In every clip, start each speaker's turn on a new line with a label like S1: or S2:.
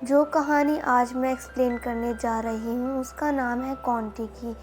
S1: जो कहानी आज मैं एक्सप्लेन करने जा रही हूँ उसका नाम है कौंटी।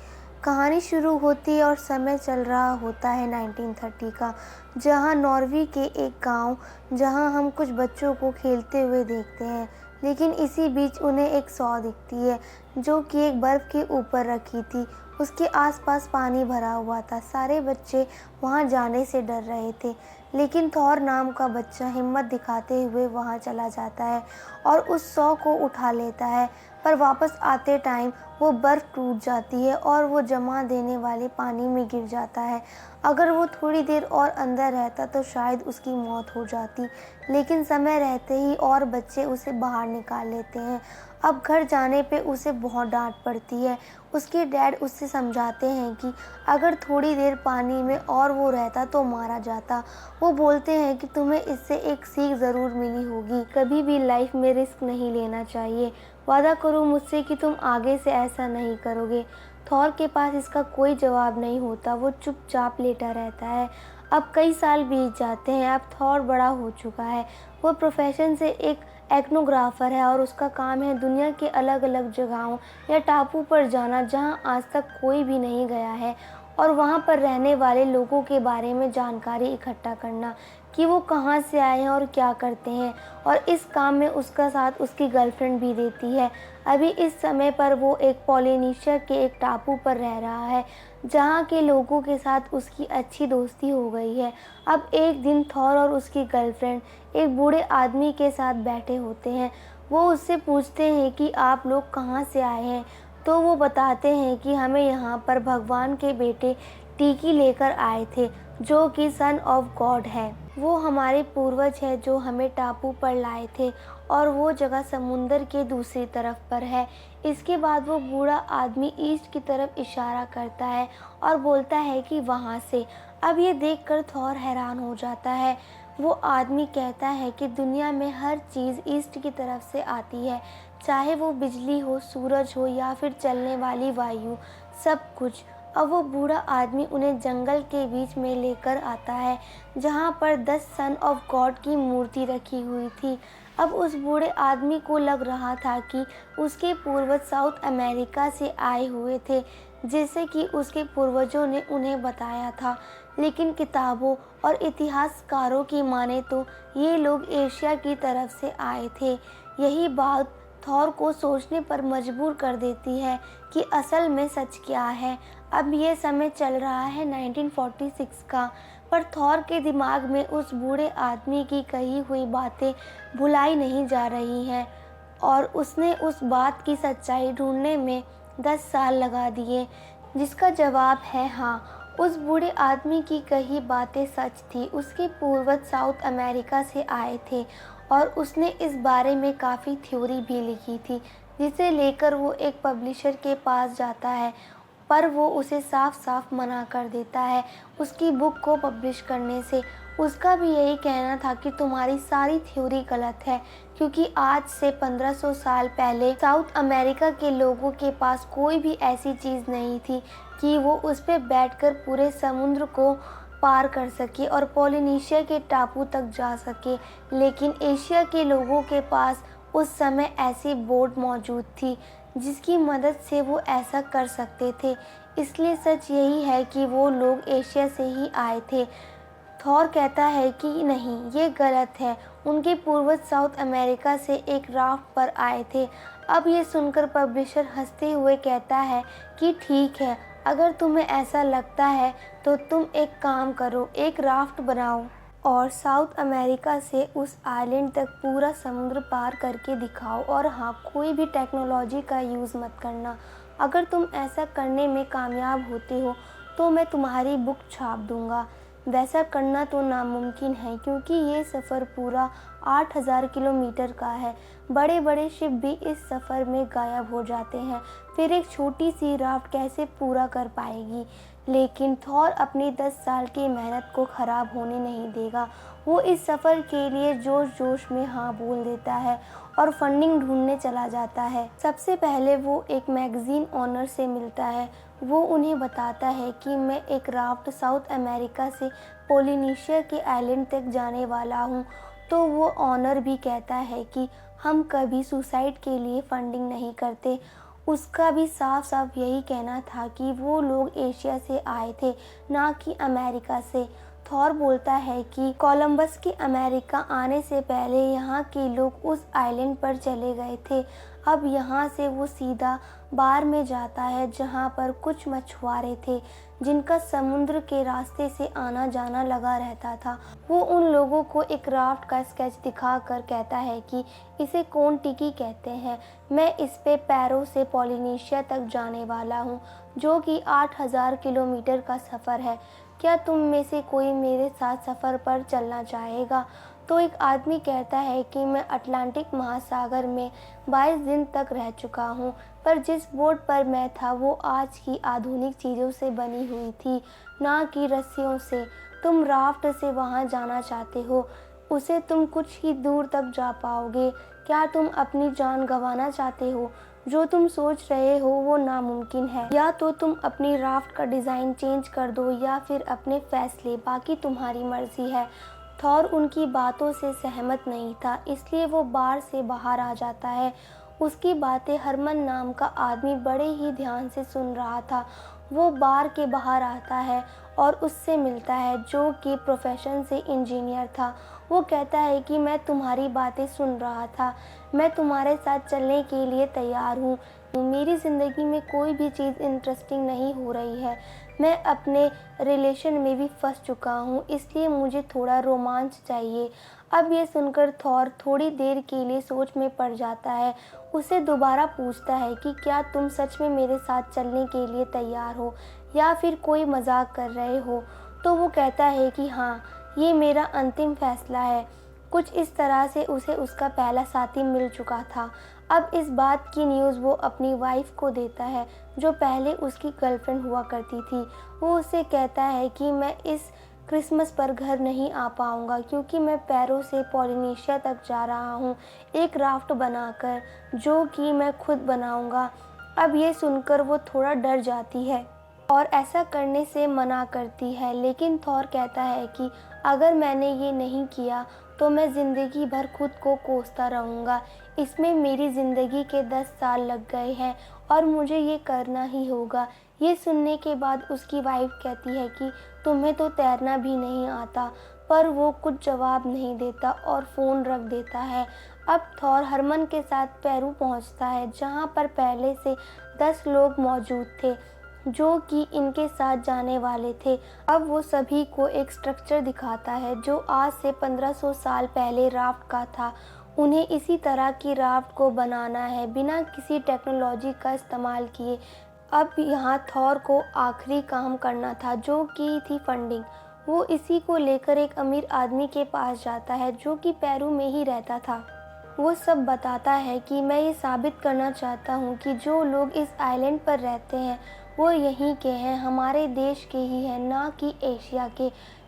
S1: कहानी शुरू होती है और समय चल रहा होता है 1930 का, जहाँ नॉर्वे के एक गांव जहाँ हम कुछ बच्चों को खेलते हुए देखते हैं। लेकिन इसी बीच उन्हें एक सौ दिखती है जो कि एक बर्फ़ के ऊपर रखी थी। उसके आसपास पानी भरा हुआ था। सारे बच्चे वहाँ जाने से डर रहे थे, लेकिन थॉर नाम का बच्चा हिम्मत दिखाते हुए वहाँ चला जाता है और उस सौ को उठा लेता है। पर वापस आते टाइम वो बर्फ़ टूट जाती है और वो जमा देने वाले पानी में गिर जाता है। अगर वो थोड़ी देर और अंदर रहता तो शायद उसकी मौत हो जाती, लेकिन समय रहते ही और बच्चे उसे बाहर निकाल लेते हैं। अब घर जाने पे उसे बहुत डांट पड़ती है। उसके डैड उससे समझाते हैं कि अगर थोड़ी देर पानी में और वो रहता तो मारा जाता। वो बोलते हैं कि तुम्हें इससे एक सीख ज़रूर मिली होगी, कभी भी लाइफ में रिस्क नहीं लेना चाहिए। वादा करो मुझसे कि तुम आगे से ऐसा नहीं करोगे। थॉर के पास इसका कोई जवाब नहीं होता। वो चुपचाप लेटा रहता है। अब कई साल बीत जाते हैं। अब थॉर बड़ा हो चुका है। वो प्रोफेशन से एक एथनोग्राफर है और उसका काम है दुनिया के अलग अलग जगहों या टापू पर जाना जहां आज तक कोई भी नहीं गया है, और वहां पर रहने वाले लोगों के बारे में जानकारी इकट्ठा करना कि वो कहाँ से आए हैं और क्या करते हैं। और इस काम में उसका साथ उसकी गर्लफ्रेंड भी देती है। अभी इस समय पर वो एक पोलिनेशिया के एक टापू पर रह रहा है जहाँ के लोगों के साथ उसकी अच्छी दोस्ती हो गई है। अब एक दिन थॉर और उसकी गर्लफ्रेंड एक बूढ़े आदमी के साथ बैठे होते हैं। वो उससे पूछते हैं कि आप लोग कहाँ से आए हैं, तो वो बताते हैं कि हमें यहाँ पर भगवान के बेटे टीकी लेकर आए थे, जो कि सन ऑफ गॉड है। वो हमारे पूर्वज है जो हमें टापू पर लाए थे और वो जगह समुंदर के दूसरी तरफ पर है। इसके बाद वो बूढ़ा आदमी ईस्ट की तरफ इशारा करता है और बोलता है कि वहाँ से। अब ये देखकर थॉर हैरान हो जाता है। वो आदमी कहता है कि दुनिया में हर चीज़ ईस्ट की तरफ से आती है, चाहे वो बिजली हो, सूरज हो या फिर चलने वाली वायु, सब कुछ। अब वो बूढ़ा आदमी उन्हें जंगल के बीच में लेकर आता है जहाँ पर 10 सन ऑफ गॉड की मूर्ति रखी हुई थी। अब उस बूढ़े आदमी को लग रहा था कि उसके पूर्वज साउथ अमेरिका से आए हुए थे, जैसे कि उसके पूर्वजों ने उन्हें बताया था। लेकिन किताबों और इतिहासकारों की माने तो ये लोग एशिया की तरफ से आए थे। यही बात थॉर को सोचने पर मजबूर कर देती है कि असल में सच क्या है। अब ये समय चल रहा है 1946 का, पर थॉर के दिमाग में उस बूढ़े आदमी की कही हुई बातें भुलाई नहीं जा रही हैं और उसने उस बात की सच्चाई ढूंढने में 10 साल लगा दिए, जिसका जवाब है हाँ। उस बूढ़े आदमी की कही बातें सच थी। उसके पूर्वज साउथ अमेरिका से आए थे और उसने इस बारे में काफ़ी थ्योरी भी लिखी थी, जिसे लेकर वो एक पब्लिशर के पास जाता है, पर वो उसे साफ साफ मना कर देता है उसकी बुक को पब्लिश करने से। उसका भी यही कहना था कि तुम्हारी सारी थ्योरी गलत है, क्योंकि आज से 1500 साल पहले साउथ अमेरिका के लोगों के पास कोई भी ऐसी चीज़ नहीं थी कि वो उस पर बैठकर पूरे समुद्र को पार कर सके और पोलिनेशिया के टापू तक जा सके। लेकिन एशिया के लोगों के पास उस समय ऐसी बोट मौजूद थी जिसकी मदद से वो ऐसा कर सकते थे। इसलिए सच यही है कि वो लोग एशिया से ही आए थे। थॉर कहता है कि नहीं, ये गलत है। उनके पूर्वज साउथ अमेरिका से एक राफ्ट पर आए थे। अब ये सुनकर पब्लिशर हंसते हुए कहता है कि ठीक है, अगर तुम्हें ऐसा लगता है तो तुम एक काम करो, एक राफ्ट बनाओ और साउथ अमेरिका से उस आइलैंड तक पूरा समुद्र पार करके दिखाओ। और हाँ, कोई भी टेक्नोलॉजी का यूज़ मत करना। अगर तुम ऐसा करने में कामयाब होते हो तो मैं तुम्हारी बुक छाप दूंगा। वैसा करना तो नामुमकिन है, क्योंकि ये सफ़र पूरा 8000 किलोमीटर का है। बड़े बड़े शिप भी इस सफ़र में गायब हो जाते हैं, फिर एक छोटी सी राफ्ट कैसे पूरा कर पाएगी। लेकिन थॉर अपनी 10 साल की मेहनत को ख़राब होने नहीं देगा। वो इस सफ़र के लिए जोश जोश में हाँ बोल देता है और फंडिंग ढूंढने चला जाता है। सबसे पहले वो एक मैगज़ीन ओनर से मिलता है। वो उन्हें बताता है कि मैं एक राफ्ट साउथ अमेरिका से पोलिनेशिया के आइलैंड तक जाने वाला हूँ। तो वो ऑनर भी कहता है कि हम कभी सुसाइड के लिए फंडिंग नहीं करते। उसका भी साफ साफ यही कहना था कि वो लोग एशिया से आए थे, ना कि अमेरिका से। थॉर बोलता है कि कोलंबस के अमेरिका आने से पहले यहाँ के लोग उस आइलैंड पर चले गए थे। अब यहाँ से वो सीधा बार में जाता है, जहाँ पर कुछ मछुआरे थे जिनका समुद्र के रास्ते से आना जाना लगा रहता था। वो उन लोगों को एक राफ्ट का स्केच दिखाकर कहता है कि इसे कोन-टिकी कहते हैं। मैं इस पे पैरो से पॉलिनेशिया तक जाने वाला हूँ, जो कि 8000 किलोमीटर का सफ़र है। क्या तुम में से कोई मेरे साथ सफ़र पर चलना चाहेगा? तो एक आदमी कहता है कि मैं अटलांटिक महासागर में 22 दिन तक रह चुका हूँ, पर जिस बोट पर मैं था वो आज की आधुनिक चीज़ों से बनी हुई थी, ना कि रस्सियों से। तुम राफ्ट से वहाँ जाना चाहते हो, उसे तुम कुछ ही दूर तक जा पाओगे। क्या तुम अपनी जान गंवाना चाहते हो? जो तुम सोच रहे हो वो नामुमकिन है। या तो तुम अपनी राफ्ट का डिज़ाइन चेंज कर दो या फिर अपने फैसले, बाकी तुम्हारी मर्जी है। थॉर उनकी बातों से सहमत नहीं था, इसलिए वो बार से बाहर आ जाता है। उसकी बातें हरमन नाम का आदमी बड़े ही ध्यान से सुन रहा था। वो बार के बाहर आता है और उससे मिलता है, जो कि प्रोफेशन से इंजीनियर था। वो कहता है कि मैं तुम्हारी बातें सुन रहा था, मैं तुम्हारे साथ चलने के लिए तैयार हूँ। मेरी ज़िंदगी में कोई भी चीज़ इंटरेस्टिंग नहीं हो रही है। मैं अपने रिलेशन में भी फंस चुका हूँ, इसलिए मुझे थोड़ा रोमांच चाहिए। अब ये सुनकर थॉर थोड़ी देर के लिए सोच में पड़ जाता है। उसे दोबारा पूछता है कि क्या तुम सच में मेरे साथ चलने के लिए तैयार हो या फिर कोई मजाक कर रहे हो? तो वो कहता है कि हाँ, ये मेरा अंतिम फैसला है। कुछ इस तरह से उसे उसका पहला साथी मिल चुका था। अब इस बात की न्यूज़ वो अपनी वाइफ को देता है, जो पहले उसकी गर्लफ्रेंड हुआ करती थी। वो उससे कहता है कि मैं इस क्रिसमस पर घर नहीं आ पाऊँगा, क्योंकि मैं पैरो से पॉलिनेशिया तक जा रहा हूँ, एक राफ्ट बनाकर, जो कि मैं खुद बनाऊँगा। अब ये सुनकर वो थोड़ा डर जाती है और ऐसा करने से मना करती है, लेकिन थॉर कहता है कि अगर मैंने ये नहीं किया तो मैं ज़िंदगी भर खुद को कोसता रहूँगा। इसमें मेरी ज़िंदगी के 10 साल लग गए हैं और मुझे ये करना ही होगा। ये सुनने के बाद उसकी वाइफ कहती है कि तुम्हें तो तैरना भी नहीं आता, पर वो कुछ जवाब नहीं देता और फ़ोन रख देता है। अब थॉर हरमन के साथ पेरू पहुँचता है, जहाँ पर पहले से 10 लोग मौजूद थे जो कि इनके साथ जाने वाले थे। अब वो सभी को एक स्ट्रक्चर दिखाता है जो आज से 1500 साल पहले राफ्ट का था। उन्हें इसी तरह की राफ्ट को बनाना है, बिना किसी टेक्नोलॉजी का इस्तेमाल किए। अब यहाँ थॉर को आखिरी काम करना था, जो कि थी फंडिंग। वो इसी को लेकर एक अमीर आदमी के पास जाता है, जो कि पेरू में ही रहता था। वो सब बताता है कि मैं ये साबित करना चाहता हूँ कि जो लोग इस आइलैंड पर रहते हैं वो यहीं के हैं, हमारे देश के ही हैं, ना कि एशिया के।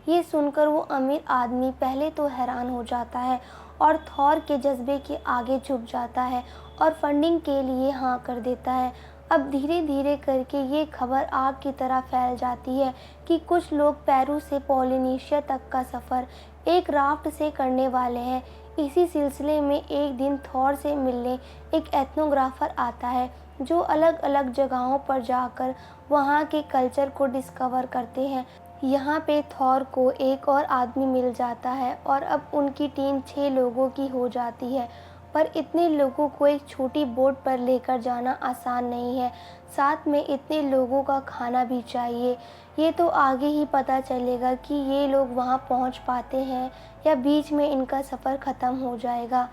S1: ये सुनकर वो अमीर आदमी पहले तो हैरान हो जाता है और थॉर के जज्बे के आगे झुक जाता है और फंडिंग के लिए हाँ कर देता है। अब धीरे धीरे करके ये खबर आग की तरह फैल जाती है कि कुछ लोग पेरू से पॉलिनेशिया तक का सफ़र एक राफ्ट से करने वाले हैं। इसी सिलसिले में एक दिन थॉर से मिलने एक एथनोग्राफर आता है, जो अलग अलग जगहों पर जाकर वहाँ के कल्चर को डिस्कवर करते हैं। यहाँ पे थॉर को एक और आदमी मिल जाता है और अब उनकी टीम 6 लोगों की हो जाती है। पर इतने लोगों को एक छोटी बोट पर लेकर जाना आसान नहीं है, साथ में इतने लोगों का खाना भी चाहिए। ये तो आगे ही पता चलेगा कि ये लोग वहाँ पहुँच पाते हैं या बीच में इनका सफ़र ख़त्म हो जाएगा।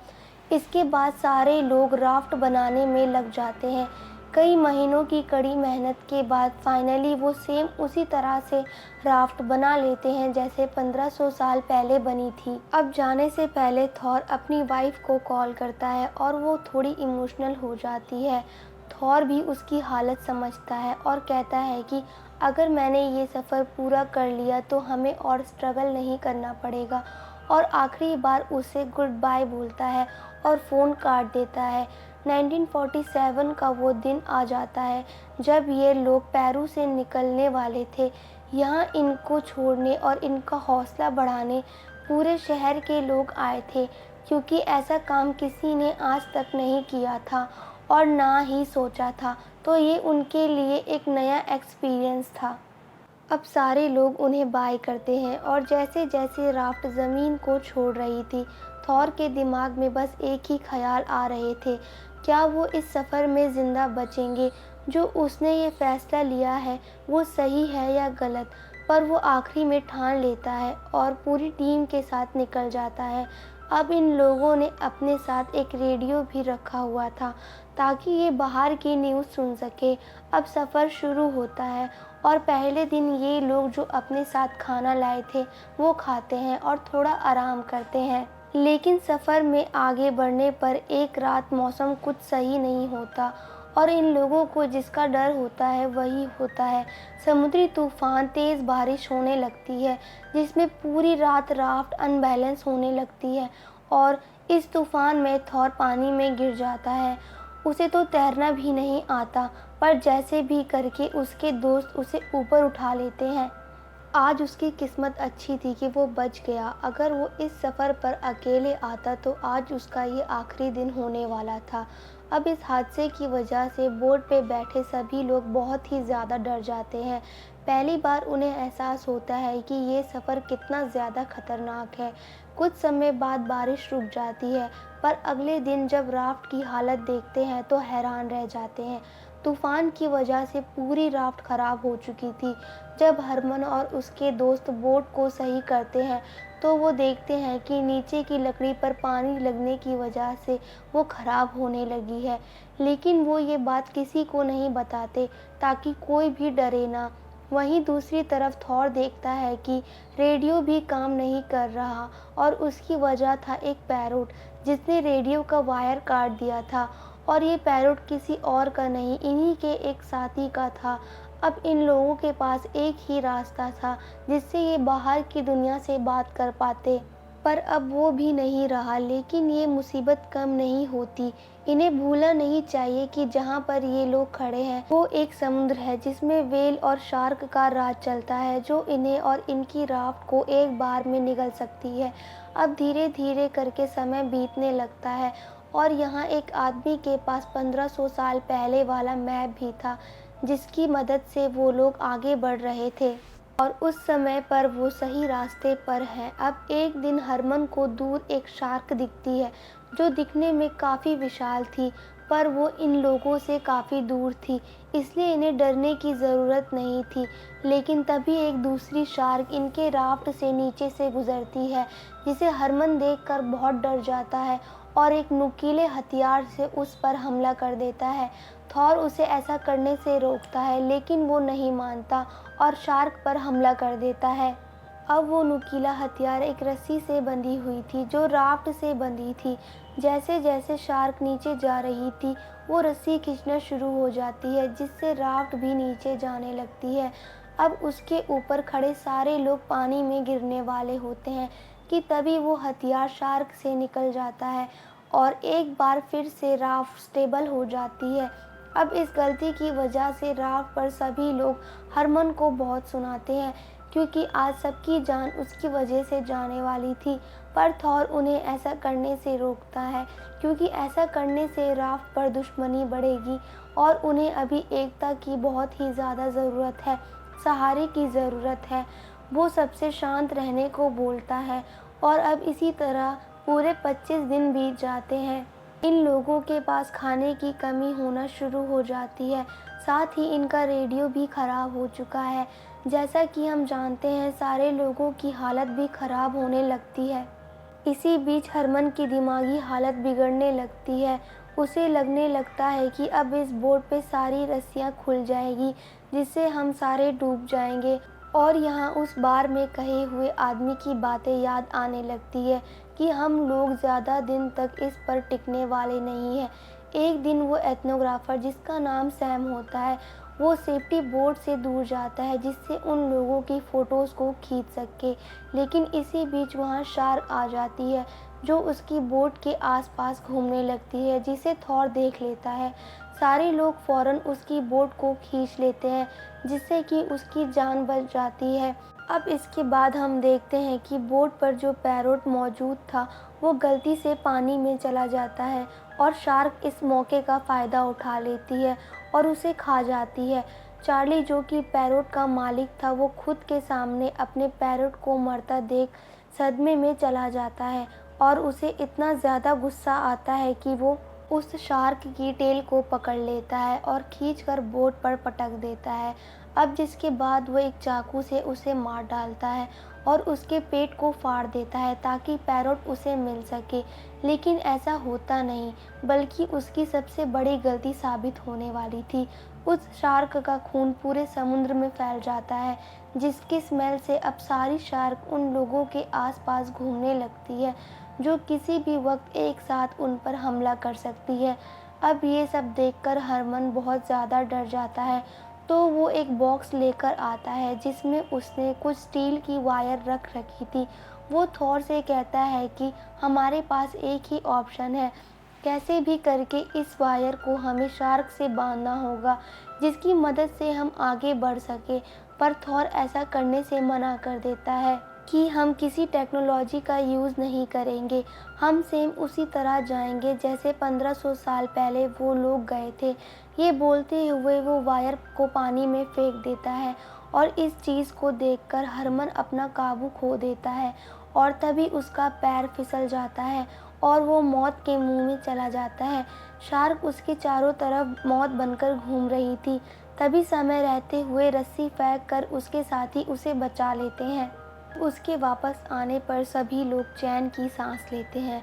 S1: इसके बाद सारे लोग राफ्ट बनाने में लग जाते हैं। कई महीनों की कड़ी मेहनत के बाद फाइनली वो सेम उसी तरह से राफ्ट बना लेते हैं जैसे 1500 साल पहले बनी थी। अब जाने से पहले थॉर अपनी वाइफ को कॉल करता है और वो थोड़ी इमोशनल हो जाती है। थॉर भी उसकी हालत समझता है और कहता है कि अगर मैंने ये सफ़र पूरा कर लिया तो हमें और स्ट्रगल नहीं करना पड़ेगा, और आखिरी बार उसे गुड बाय बोलता है और फ़ोन काट देता है। 1947 का वो दिन आ जाता है जब ये लोग पेरू से निकलने वाले थे। यहाँ इनको छोड़ने और इनका हौसला बढ़ाने पूरे शहर के लोग आए थे, क्योंकि ऐसा काम किसी ने आज तक नहीं किया था और ना ही सोचा था, तो ये उनके लिए एक नया एक्सपीरियंस था। अब सारे लोग उन्हें बाय करते हैं और जैसे-जैसे राफ्ट ज़मीन को छोड़ रही थी, थॉर के दिमाग में बस एक ही ख़्याल आ रहे थे, क्या वो इस सफ़र में ज़िंदा बचेंगे? जो उसने ये फ़ैसला लिया है, वो सही है या गलत? पर वो आखिरी में ठान लेता है और पूरी टीम के साथ निकल जाता है। अब इन लोगों ने अपने साथ एक रेडियो भी रखा हुआ था, ताकि ये बाहर की न्यूज़ सुन सके। अब सफ़र शुरू होता है और पहले दिन ये लोग जो अपने साथ खाना लाए थे, वो खाते हैं और थोड़ा आराम करते हैं। लेकिन सफ़र में आगे बढ़ने पर एक रात मौसम कुछ सही नहीं होता और इन लोगों को जिसका डर होता है वही होता है। समुद्री तूफ़ान, तेज़ बारिश होने लगती है, जिसमें पूरी रात राफ्ट अनबैलेंस होने लगती है और इस तूफ़ान में थॉर पानी में गिर जाता है। उसे तो तैरना भी नहीं आता, पर जैसे भी करके उसके दोस्त उसे ऊपर उठा लेते हैं। आज उसकी किस्मत अच्छी थी कि वो बच गया। अगर वो इस सफ़र पर अकेले आता तो आज उसका ये आखिरी दिन होने वाला था। अब इस हादसे की वजह से बोट पे बैठे सभी लोग बहुत ही ज़्यादा डर जाते हैं। पहली बार उन्हें एहसास होता है कि ये सफ़र कितना ज़्यादा खतरनाक है। कुछ समय बाद बारिश रुक जाती है, पर अगले दिन जब राफ्ट की हालत देखते हैं तो हैरान रह जाते हैं। तूफ़ान की वजह से पूरी राफ्ट ख़राब हो चुकी थी। जब हरमन और उसके दोस्त बोट को सही करते हैं, तो वो देखते हैं कि नीचे की लकड़ी पर पानी लगने की वजह से वो ख़राब होने लगी है। लेकिन वो ये बात किसी को नहीं बताते, ताकि कोई भी डरे ना। वहीं दूसरी तरफ थॉर देखता है कि रेडियो भी काम नहीं कर रहा और उसकी वजह था एक पैरोट, जिसने रेडियो का वायर काट दिया था और ये पैरोट किसी और का नहीं, इन्हीं के एक साथी का था। अब इन लोगों के पास एक ही रास्ता था जिससे ये बाहर की दुनिया से बात कर पाते, पर अब वो भी नहीं रहा। लेकिन ये मुसीबत कम नहीं होती। इन्हें भूलना नहीं चाहिए कि जहाँ पर ये लोग खड़े हैं वो एक समुद्र है जिसमें व्हेल और शार्क का राज चलता है, जो इन्हें और इनकी राफ्ट को एक बार में निगल सकती है। अब धीरे धीरे करके समय बीतने लगता है और यहाँ एक आदमी के पास 1500 साल पहले वाला मैप भी था, जिसकी मदद से वो लोग आगे बढ़ रहे थे और उस समय पर वो सही रास्ते पर हैं। अब एक दिन हरमन को दूर एक शार्क दिखती है, जो दिखने में काफ़ी विशाल थी, पर वो इन लोगों से काफ़ी दूर थी, इसलिए इन्हें डरने की ज़रूरत नहीं थी। लेकिन तभी एक दूसरी शार्क इनके राफ्ट से नीचे से गुजरती है, जिसे हरमन देखकर बहुत डर जाता है और एक नुकीले हथियार से उस पर हमला कर देता है। थॉर उसे ऐसा करने से रोकता है, लेकिन वो नहीं मानता और शार्क पर हमला कर देता है। अब वो नुकीला हथियार एक रस्सी से बंधी हुई थी, जो राफ्ट से बंधी थी। जैसे-जैसे शार्क नीचे जा रही थी, वो रस्सी खींचना शुरू हो जाती है, जिससे राफ्ट भी नीचे जाने लगती है। अब उसके ऊपर खड़े सारे लोग पानी में गिरने वाले होते हैं कि तभी वो हथियार शार्क से निकल जाता है और एक बार फिर से राफ्ट स्टेबल हो जाती है। अब इस गलती की वजह से राफ्ट पर सभी लोग हरमन को बहुत सुनाते हैं, क्योंकि आज सबकी जान उसकी वजह से जाने वाली थी। पर थॉर उन्हें ऐसा करने से रोकता है, क्योंकि ऐसा करने से राफ्ट पर दुश्मनी बढ़ेगी और उन्हें अभी एकता की बहुत ही ज़्यादा ज़रूरत है, सहारे की ज़रूरत है। वो सबसे शांत रहने को बोलता है और अब इसी तरह पूरे 25 दिन बीत जाते हैं। इन लोगों के पास खाने की कमी होना शुरू हो जाती है, साथ ही इनका रेडियो भी ख़राब हो चुका है। जैसा कि हम जानते हैं, सारे लोगों की हालत भी ख़राब होने लगती है। इसी बीच हरमन की दिमागी हालत बिगड़ने लगती है। उसे लगने लगता है कि अब इस बोट पे सारी रस्सियाँ खुल जाएगी, जिससे हम सारे डूब जाएंगे और यहाँ उस बार में कहे हुए आदमी की बातें याद आने लगती है कि हम लोग ज़्यादा दिन तक इस पर टिकने वाले नहीं हैं। एक दिन वो एथनोग्राफर, जिसका नाम सैम होता है, वो सेफ्टी बोट से दूर जाता है, जिससे उन लोगों की फ़ोटोज़ को खींच सके। लेकिन इसी बीच वहाँ शार्क आ जाती है, जो उसकी बोट के आसपास घूमने लगती है, जिसे थॉर देख लेता है। सारे लोग फ़ौरन उसकी बोट को खींच लेते हैं, जिससे कि उसकी जान बच जाती है। अब इसके बाद हम देखते हैं कि बोट पर जो पैरोट मौजूद था वो गलती से पानी में चला जाता है और शार्क इस मौके का फ़ायदा उठा लेती है और उसे खा जाती है। चार्ली, जो कि पैरोट का मालिक था, वो खुद के सामने अपने पैरोट को मरता देख सदमे में चला जाता है और उसे इतना ज़्यादा गुस्सा आता है कि वो उस शार्क की टेल को पकड़ लेता है और खींचकर बोट पर पटक देता है। अब जिसके बाद वो एक चाकू से उसे मार डालता है और उसके पेट को फाड़ देता है ताकि पैरोट उसे मिल सके। लेकिन ऐसा होता नहीं, बल्कि उसकी सबसे बड़ी गलती साबित होने वाली थी। उस शार्क का खून पूरे समुद्र में फैल जाता है, जिसकी स्मेल से अब सारी शार्क उन लोगों के आसपास घूमने लगती है जो किसी भी वक्त एक साथ उन पर हमला कर सकती है। अब ये सब देखकर हरमन बहुत ज़्यादा डर जाता है, तो वो एक बॉक्स लेकर आता है जिसमें उसने कुछ स्टील की वायर रख रखी थी। वो थॉर से कहता है कि हमारे पास एक ही ऑप्शन है, कैसे भी करके इस वायर को हमें शार्क से बांधना होगा जिसकी मदद से हम आगे बढ़ सके। पर थॉर ऐसा करने से मना कर देता है कि हम किसी टेक्नोलॉजी का यूज़ नहीं करेंगे, हम सेम उसी तरह जाएंगे जैसे 1500 साल पहले वो लोग गए थे। ये बोलते हुए वो वायर को पानी में फेंक देता है और इस चीज़ को देखकर हरमन अपना काबू खो देता है और तभी उसका पैर फिसल जाता है और वो मौत के मुंह में चला जाता है। शार्क उसके चारों तरफ मौत बनकर घूम रही थी। तभी समय रहते हुए रस्सी फेंक कर उसके साथी उसे बचा लेते हैं। उसके वापस आने पर सभी लोग चैन की सांस लेते हैं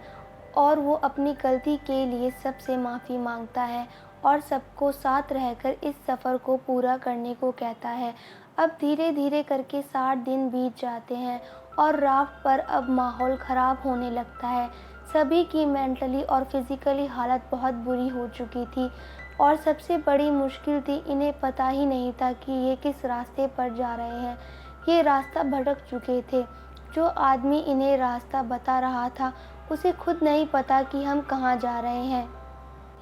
S1: और वो अपनी गलती के लिए सबसे माफ़ी मांगता है और सबको साथ रहकर इस सफ़र को पूरा करने को कहता है। अब धीरे धीरे करके 60 दिन बीत जाते हैं और राफ्ट पर अब माहौल ख़राब होने लगता है। सभी की मेंटली और फिज़िकली हालत बहुत बुरी हो चुकी थी और सबसे बड़ी मुश्किल थी, इन्हें पता ही नहीं था कि ये किस रास्ते पर जा रहे हैं। ये रास्ता भटक चुके थे। जो आदमी इन्हें रास्ता बता रहा था उसे खुद नहीं पता कि हम कहाँ जा रहे हैं।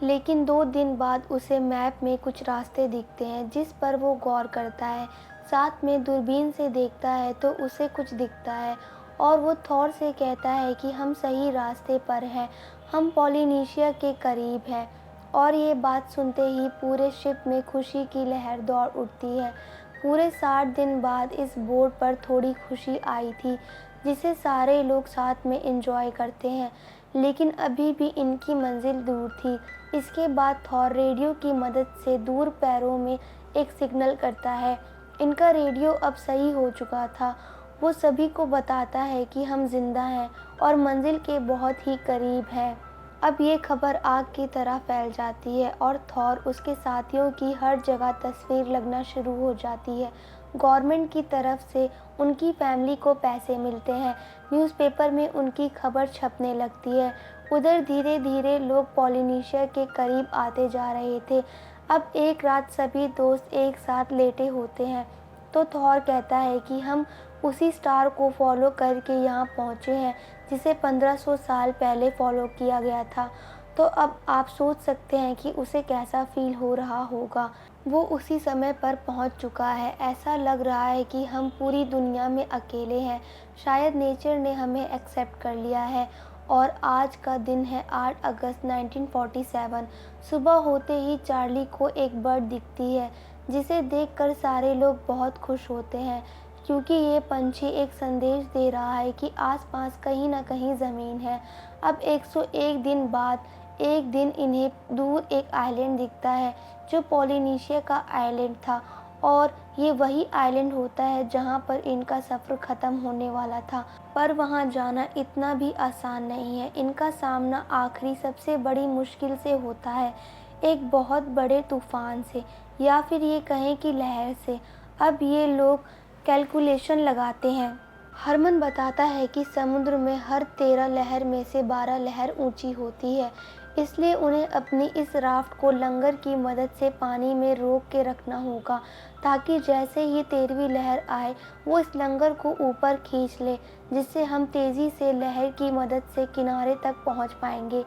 S1: लेकिन 2 दिन बाद उसे मैप में कुछ रास्ते दिखते हैं जिस पर वो गौर करता है। साथ में दूरबीन से देखता है तो उसे कुछ दिखता है और वो थॉर से कहता है कि हम सही रास्ते पर हैं, हम पॉलिनेशिया के करीब हैं। और ये बात सुनते ही पूरे शिप में खुशी की लहर दौड़ उठती है। पूरे 60 दिन बाद इस बोट पर थोड़ी खुशी आई थी जिसे सारे लोग साथ में एंजॉय करते हैं, लेकिन अभी भी इनकी मंजिल दूर थी। इसके बाद थॉर रेडियो की मदद से दूर पैरों में एक सिग्नल करता है। इनका रेडियो अब सही हो चुका था। वो सभी को बताता है कि हम जिंदा हैं और मंजिल के बहुत ही करीब हैं। अब ये खबर आग की तरह फैल जाती है और थॉर उसके साथियों की हर जगह तस्वीर लगना शुरू हो जाती है। गवर्नमेंट की तरफ से उनकी फैमिली को पैसे मिलते हैं, न्यूज़पेपर में उनकी खबर छपने लगती है। उधर धीरे धीरे लोग पॉलिनेशिया के करीब आते जा रहे थे। अब एक रात सभी दोस्त एक साथ लेटे होते हैं तो थॉर कहता है कि हम उसी स्टार को फॉलो करके यहाँ पहुँचे हैं जिसे 1500 साल पहले फॉलो किया गया था। तो अब आप सोच सकते हैं कि उसे कैसा फील हो रहा होगा। वो उसी समय पर पहुंच चुका है। ऐसा लग रहा है कि हम पूरी दुनिया में अकेले हैं। शायद नेचर ने हमें एक्सेप्ट कर लिया है। और आज का दिन है 8 अगस्त 1947। सुबह होते ही चार्ली को एक बर्ड दिखती है जिसे देखकर सारे लोग बहुत खुश होते हैं, क्योंकि ये पंछी एक संदेश दे रहा है कि आसपास कहीं ना कहीं ज़मीन है। अब 101 दिन बाद एक दिन इन्हें दूर एक आइलैंड दिखता है जो पॉलिनेशिया का आइलैंड था और ये वही आइलैंड होता है जहाँ पर इनका सफ़र ख़त्म होने वाला था। पर वहाँ जाना इतना भी आसान नहीं है। इनका सामना आखिरी सबसे बड़ी मुश्किल से होता है, एक बहुत बड़े तूफ़ान से, या फिर ये कहें कि लहर से। अब ये लोग कैलकुलेशन लगाते हैं। हरमन बताता है कि समुद्र में हर 13 लहर में से 12 लहर ऊंची होती है, इसलिए उन्हें अपनी इस राफ्ट को लंगर की मदद से पानी में रोक के रखना होगा ताकि जैसे ही 13वीं लहर आए वो इस लंगर को ऊपर खींच ले, जिससे हम तेज़ी से लहर की मदद से किनारे तक पहुंच पाएंगे।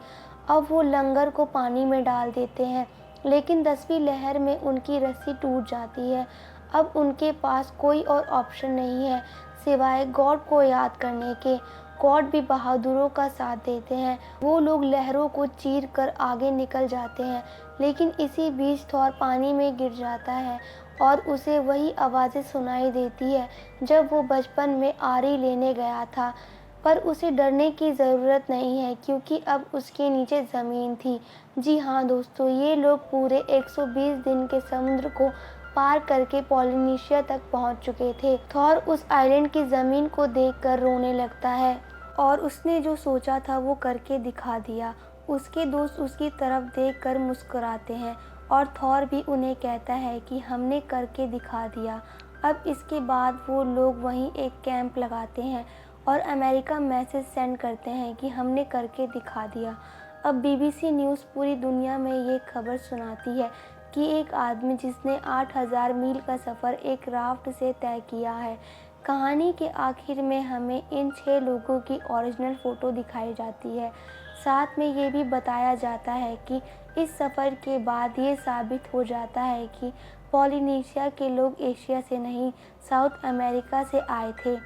S1: अब वो लंगर को पानी में डाल देते हैं, लेकिन 10वीं लहर में उनकी रस्सी टूट जाती है। अब उनके पास कोई और ऑप्शन नहीं है, सिवाय गॉड को याद करने के। गॉड भी बहादुरों का साथ देते हैं। वो लोग लहरों को चीर कर आगे निकल जाते हैं, लेकिन इसी बीच थॉर पानी में गिर जाता है और उसे वही आवाज़ें सुनाई देती है जब वो बचपन में आरी लेने गया था। पर उसे डरने की ज़रूरत नहीं है, क्योंकि अब उसके नीचे ज़मीन थी। जी हाँ दोस्तों, ये लोग पूरे 120 दिन के समुद्र को पार करके पॉलिनेशिया तक पहुंच चुके थे। थॉर उस आइलैंड की ज़मीन को देखकर रोने लगता है और उसने जो सोचा था वो करके दिखा दिया। उसके दोस्त उसकी तरफ देखकर मुस्कुराते हैं और थॉर भी उन्हें कहता है कि हमने करके दिखा दिया। अब इसके बाद वो लोग वहीं एक कैंप लगाते हैं और अमेरिका मैसेज सेंड करते हैं कि हमने करके दिखा दिया। अब बीबीसी न्यूज़ पूरी दुनिया में ये खबर सुनाती है कि एक आदमी जिसने 8000 मील का सफ़र एक राफ्ट से तय किया है। कहानी के आखिर में हमें इन 6 लोगों की ओरिजिनल फ़ोटो दिखाई जाती है। साथ में ये भी बताया जाता है कि इस सफ़र के बाद ये साबित हो जाता है कि पॉलिनेशिया के लोग एशिया से नहीं, साउथ अमेरिका से आए थे।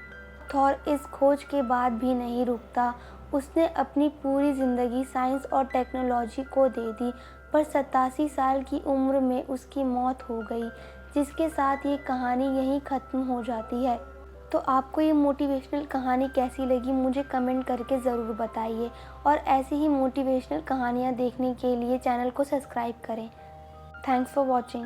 S1: थॉर इस खोज के बाद भी नहीं रुकता। उसने अपनी पूरी ज़िंदगी साइंस और टेक्नोलॉजी को दे दी, पर 87 साल की उम्र में उसकी मौत हो गई, जिसके साथ ये कहानी यहीं ख़त्म हो जाती है। तो आपको ये मोटिवेशनल कहानी कैसी लगी, मुझे कमेंट करके ज़रूर बताइए और ऐसी ही मोटिवेशनल कहानियाँ देखने के लिए चैनल को सब्सक्राइब करें। Thanks for watching.